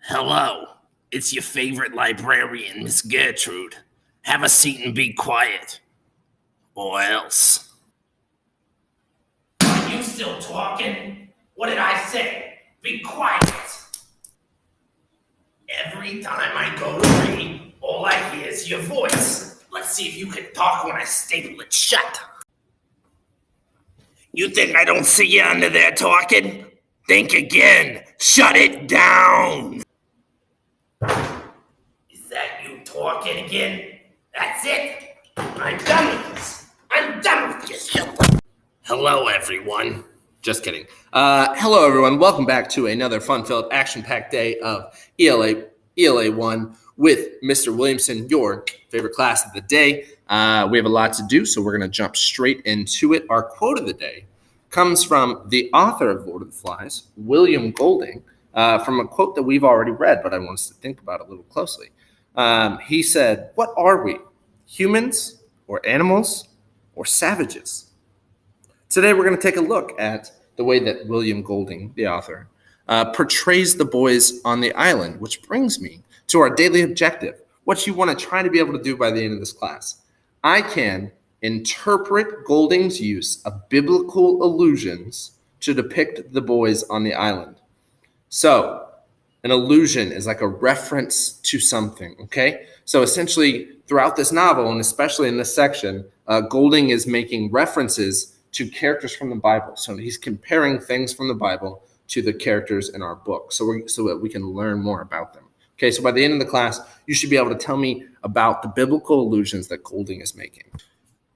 Hello, it's your favorite librarian, Miss Gertrude. Have a seat and be quiet. Or else. Are you still talking? What did I say? Be quiet. Every time I go to read, all I hear is your voice. Let's see if you can talk when I staple it shut. You think I don't see you under there talking? Think again. Shut it down. Is that you talking again? That's it. I'm done with this. I'm done with this. Hello, everyone. Just kidding. Hello, everyone. Welcome back to another fun-filled, action-packed day of ELA 1 with Mr. Williamson, your favorite class of the day. We have a lot to do, so we're going to jump straight into it. Our quote of the day comes from the author of Lord of the Flies, William Golding, from a quote that we've already read, but I want us to think about it a little closely. He said, "What are we? Humans or animals or savages?" Today, we're going to take a look at the way that William Golding, the author, portrays the boys on the island, which brings me to our daily objective, what you want to try to be able to do by the end of this class. I can interpret Golding's use of biblical allusions to depict the boys on the island. So, an allusion is like a reference to something, okay? So essentially, throughout this novel, and especially in this section, Golding is making references to characters from the Bible. So he's comparing things from the Bible to the characters in our book so that we can learn more about them. Okay, so by the end of the class, you should be able to tell me about the biblical allusions that Golding is making.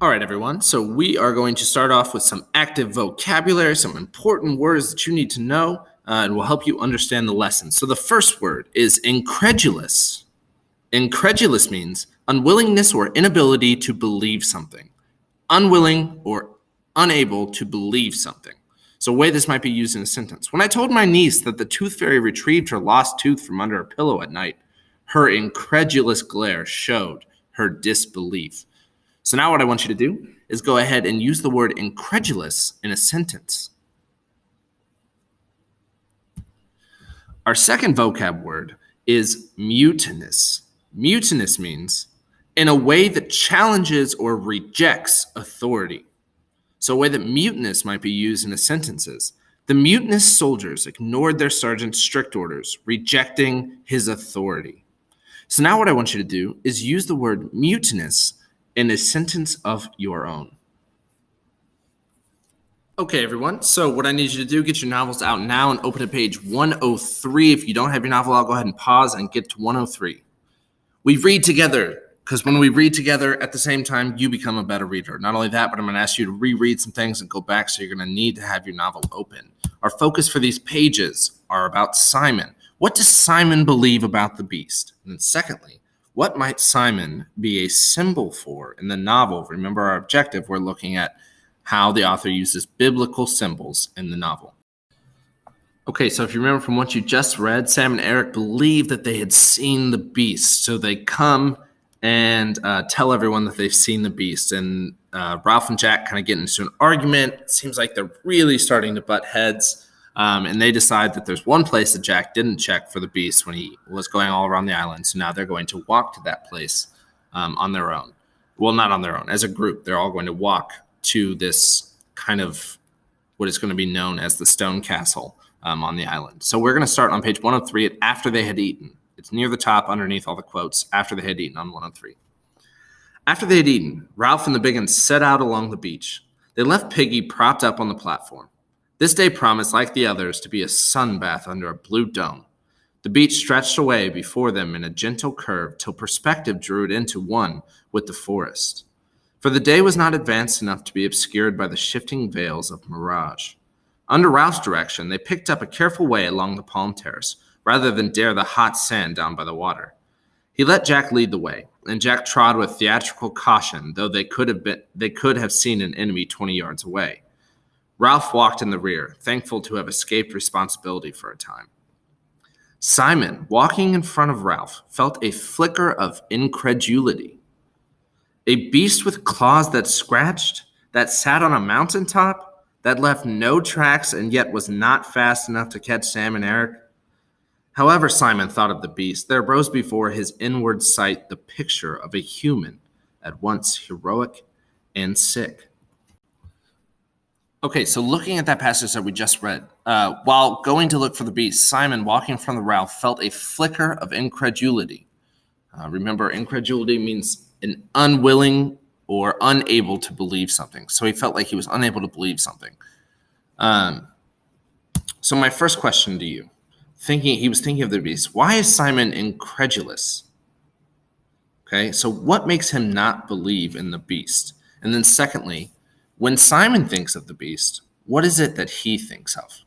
All right, everyone. So we are going to start off with some active vocabulary, some important words that you need to know, and will help you understand the lesson. So the first word is incredulous. Incredulous means unwillingness or inability to believe something. Unwilling or unable to believe something. So a way this might be used in a sentence. When I told my niece that the tooth fairy retrieved her lost tooth from under a pillow at night, her incredulous glare showed her disbelief. So now what I want you to do is go ahead and use the word incredulous in a sentence. Our second vocab word is mutinous. Mutinous means in a way that challenges or rejects authority. So a way that mutinous might be used in a sentence is, the mutinous soldiers ignored their sergeant's strict orders, rejecting his authority. So now what I want you to do is use the word mutinous in a sentence of your own. Okay, everyone. So what I need you to do, get your novels out now and open to page 103. If you don't have your novel, I'll go ahead and pause and get to 103. We read together, because when we read together at the same time, you become a better reader. Not only that, but I'm going to ask you to reread some things and go back, so you're going to need to have your novel open. Our focus for these pages are about Simon. What does Simon believe about the beast? And then secondly, what might Simon be a symbol for in the novel? Remember our objective, we're looking at how the author uses biblical symbols in the novel. Okay, so if you remember from what you just read, Sam and Eric believe that they had seen the beast. So they come and tell everyone that they've seen the beast. And Ralph and Jack kind of get into an argument. It seems like they're really starting to butt heads. And they decide that there's one place that Jack didn't check for the beast when he was going all around the island. So now they're going to walk to that place on their own. Well, not on their own. As a group, they're all going to walk to this kind of what is going to be known as the Stone Castle on the island. So we're going to start on page 103 at after they had eaten. It's near the top underneath all the quotes, after they had eaten on 103. After they had eaten, Ralph and the big uns set out along the beach. They left Piggy propped up on the platform. This day promised, like the others, to be a sunbath under a blue dome. The beach stretched away before them in a gentle curve till perspective drew it into one with the forest. For the day was not advanced enough to be obscured by the shifting veils of mirage. Under Ralph's direction, they picked up a careful way along the palm terrace, rather than dare the hot sand down by the water. He let Jack lead the way, and Jack trod with theatrical caution, though they could have seen an enemy 20 yards away. Ralph walked in the rear, thankful to have escaped responsibility for a time. Simon, walking in front of Ralph, felt a flicker of incredulity. A beast with claws that scratched, that sat on a mountaintop, that left no tracks and yet was not fast enough to catch Sam and Eric. However Simon thought of the beast, there rose before his inward sight the picture of a human, at once heroic and sick. Okay, so looking at that passage that we just read, while going to look for the beast, Simon, walking from the Ralph, felt a flicker of incredulity. Remember, incredulity means an unwilling or unable to believe something. So he felt like he was unable to believe something. So my first question to you, he was thinking of the beast. Why is Simon incredulous? Okay, so what makes him not believe in the beast? And then secondly, when Simon thinks of the beast, what is it that he thinks of?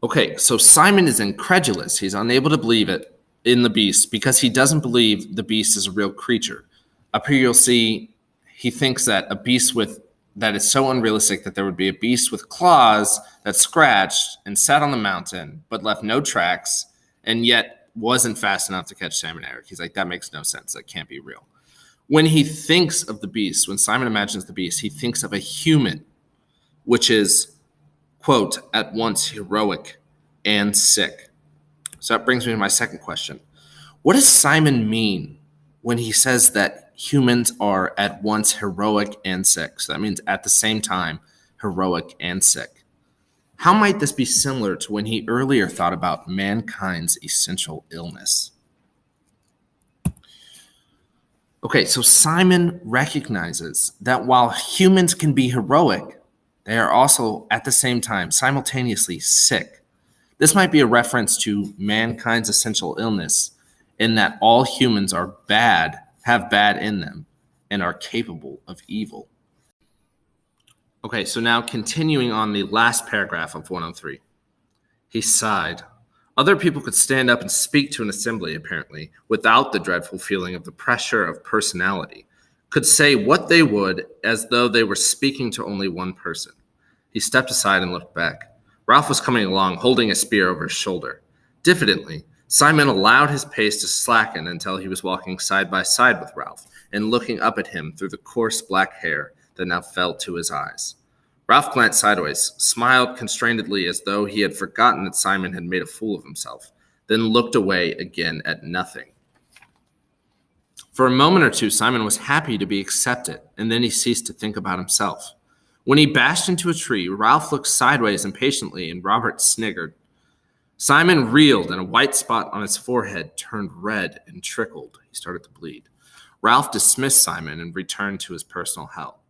Okay, so Simon is incredulous. He's unable to believe it in the beast because he doesn't believe the beast is a real creature. Up here you'll see he thinks that a beast that is so unrealistic that there would be a beast with claws that scratched and sat on the mountain but left no tracks and yet wasn't fast enough to catch Sam and Eric. He's like, that makes no sense. That can't be real. When he thinks of the beast, when Simon imagines the beast, he thinks of a human, which is, quote, at once heroic and sick. So that brings me to my second question. What does Simon mean when he says that humans are at once heroic and sick? So that means at the same time, heroic and sick. How might this be similar to when he earlier thought about mankind's essential illness? Okay, so Simon recognizes that while humans can be heroic, they are also at the same time simultaneously sick. This might be a reference to mankind's essential illness in that all humans are bad, have bad in them, and are capable of evil. Okay, so now continuing on the last paragraph of 103. He sighed. Other people could stand up and speak to an assembly, apparently, without the dreadful feeling of the pressure of personality, could say what they would as though they were speaking to only one person. He stepped aside and looked back. Ralph was coming along, holding a spear over his shoulder. Diffidently, Simon allowed his pace to slacken until he was walking side by side with Ralph and looking up at him through the coarse black hair that now fell to his eyes. Ralph glanced sideways, smiled constrainedly as though he had forgotten that Simon had made a fool of himself, then looked away again at nothing. For a moment or two, Simon was happy to be accepted, and then he ceased to think about himself. When he bashed into a tree, Ralph looked sideways impatiently, and Robert sniggered. Simon reeled, and a white spot on his forehead turned red and trickled. He started to bleed. Ralph dismissed Simon and returned to his personal hell.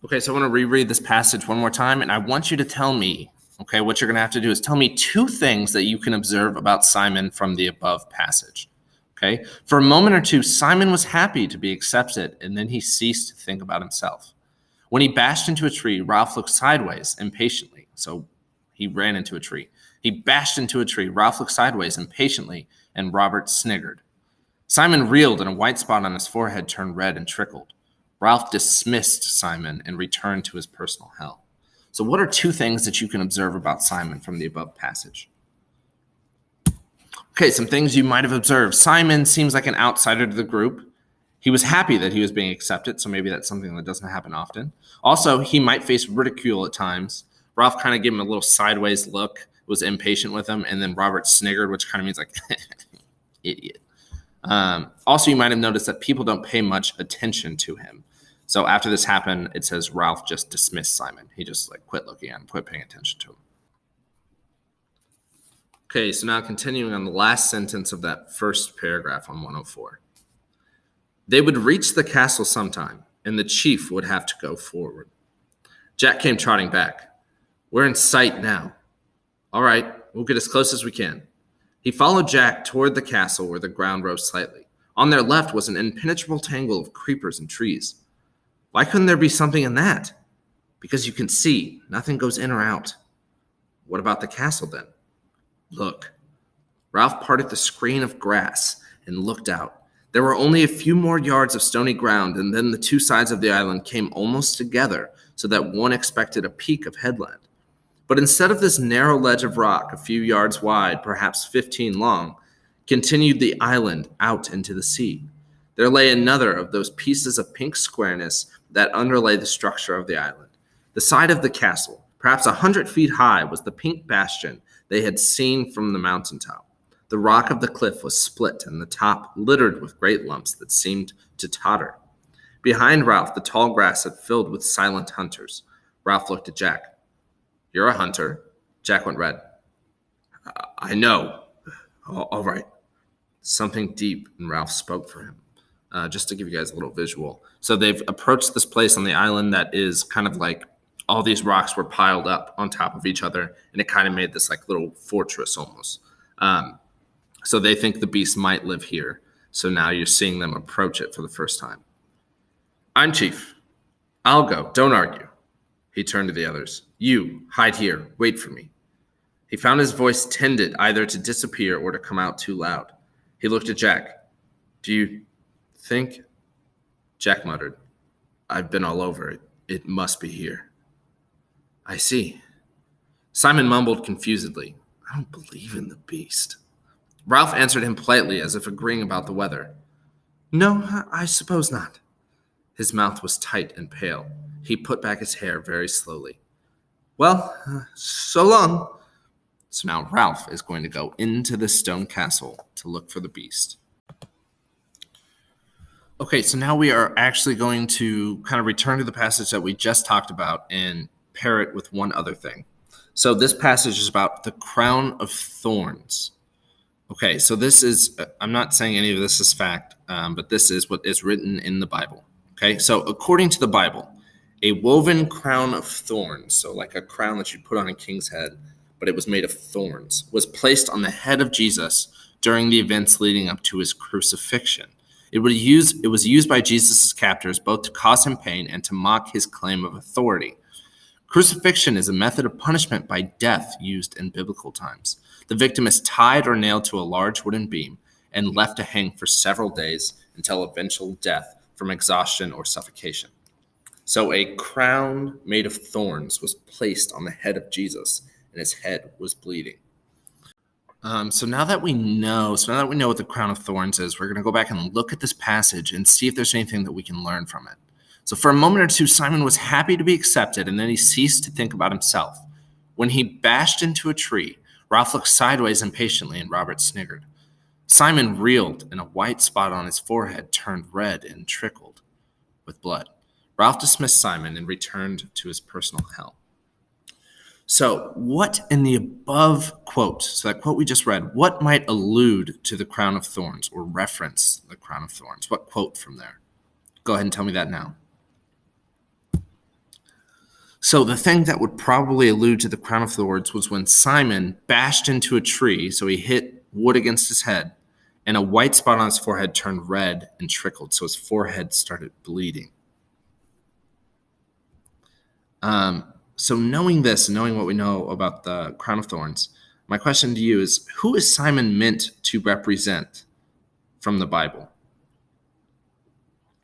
Okay, so I want to reread this passage one more time, and I want you to tell me, okay, what you're going to have to do is tell me two things that you can observe about Simon from the above passage. Okay, for a moment or two, Simon was happy to be accepted, and then he ceased to think about himself. When he bashed into a tree, Ralph looked sideways impatiently. So he ran into a tree. He bashed into a tree. Ralph looked sideways impatiently, and Robert sniggered. Simon reeled, and a white spot on his forehead turned red and trickled. Ralph dismissed Simon and returned to his personal hell. So what are two things that you can observe about Simon from the above passage? Okay, some things you might have observed. Simon seems like an outsider to the group. He was happy that he was being accepted, so maybe that's something that doesn't happen often. Also, he might face ridicule at times. Ralph kind of gave him a little sideways look, was impatient with him, and then Robert sniggered, which kind of means like, idiot. Also, you might have noticed that people don't pay much attention to him. So after this happened, it says Ralph just dismissed Simon. He just quit looking at him, quit paying attention to him. Okay, so now continuing on the last sentence of that first paragraph on 104. They would reach the castle sometime, and the chief would have to go forward. Jack came trotting back. We're in sight now. All right, we'll get as close as we can. He followed Jack toward the castle where the ground rose slightly. On their left was an impenetrable tangle of creepers and trees. Why couldn't there be something in that? Because you can see, nothing goes in or out. What about the castle then? Look. Ralph parted the screen of grass and looked out. There were only a few more yards of stony ground, and then the two sides of the island came almost together so that one expected a peak of headland. But instead of this narrow ledge of rock, a few yards wide, perhaps 15 long, continued the island out into the sea. There lay another of those pieces of pink squareness that underlay the structure of the island. The side of the castle, Perhaps 100 feet high was the pink bastion they had seen from the mountaintop. The rock of the cliff was split and the top littered with great lumps that seemed to totter. Behind Ralph, the tall grass had filled with silent hunters. Ralph looked at Jack. "You're a hunter." Jack went red. "I know." All right." Something deep in Ralph spoke for him. Just to give you guys a little visual. So they've approached this place on the island that is kind of like all these rocks were piled up on top of each other, and it kind of made this like little fortress almost. So they think the beast might live here. So now you're seeing them approach it for the first time. "I'm chief. I'll go. Don't argue." He turned to the others. "You, hide here. Wait for me." He found his voice tended either to disappear or to come out too loud. He looked at Jack. "Do you think?" Jack muttered. "I've been all over it. It must be here." "I see." Simon mumbled confusedly. "I don't believe in the beast." Ralph answered him politely, as if agreeing about the weather. "No, I suppose not." His mouth was tight and pale. He put back his hair very slowly. "Well, so long." So now Ralph is going to go into the stone castle to look for the beast. Okay, so now we are actually going to kind of return to the passage that we just talked about and pair it with one other thing. So this passage is about the crown of thorns. Okay, so this is, I'm not saying any of this is fact, but this is what is written in the Bible. Okay, so according to the Bible, a woven crown of thorns, so like a crown that you put on a king's head, but it was made of thorns, was placed on the head of Jesus during the events leading up to his crucifixion. It was used by Jesus' captors both to cause him pain and to mock his claim of authority. Crucifixion is a method of punishment by death used in biblical times. The victim is tied or nailed to a large wooden beam and left to hang for several days until eventual death from exhaustion or suffocation. So a crown made of thorns was placed on the head of Jesus, and his head was bleeding. So now that we know what the crown of thorns is, we're going to go back and look at this passage and see if there's anything that we can learn from it. So for a moment or two, Simon was happy to be accepted, and then he ceased to think about himself. When he bashed into a tree, Ralph looked sideways impatiently, and Robert sniggered. Simon reeled, and a white spot on his forehead turned red and trickled with blood. Ralph dismissed Simon and returned to his personal hell. So what in the above quote, so that quote we just read, what might allude to the crown of thorns or reference the crown of thorns? What quote from there? Go ahead and tell me that now. So the thing that would probably allude to the crown of thorns was when Simon bashed into a tree, so he hit wood against his head, and a white spot on his forehead turned red and trickled, so his forehead started bleeding. So knowing this, knowing what we know about the crown of thorns, my question to you is, who is Simon meant to represent from the Bible?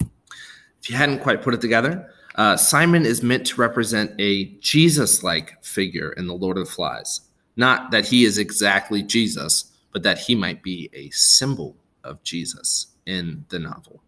If you hadn't quite put it together, Simon is meant to represent a Jesus-like figure in The Lord of the Flies. Not that he is exactly Jesus, but that he might be a symbol of Jesus in the novel.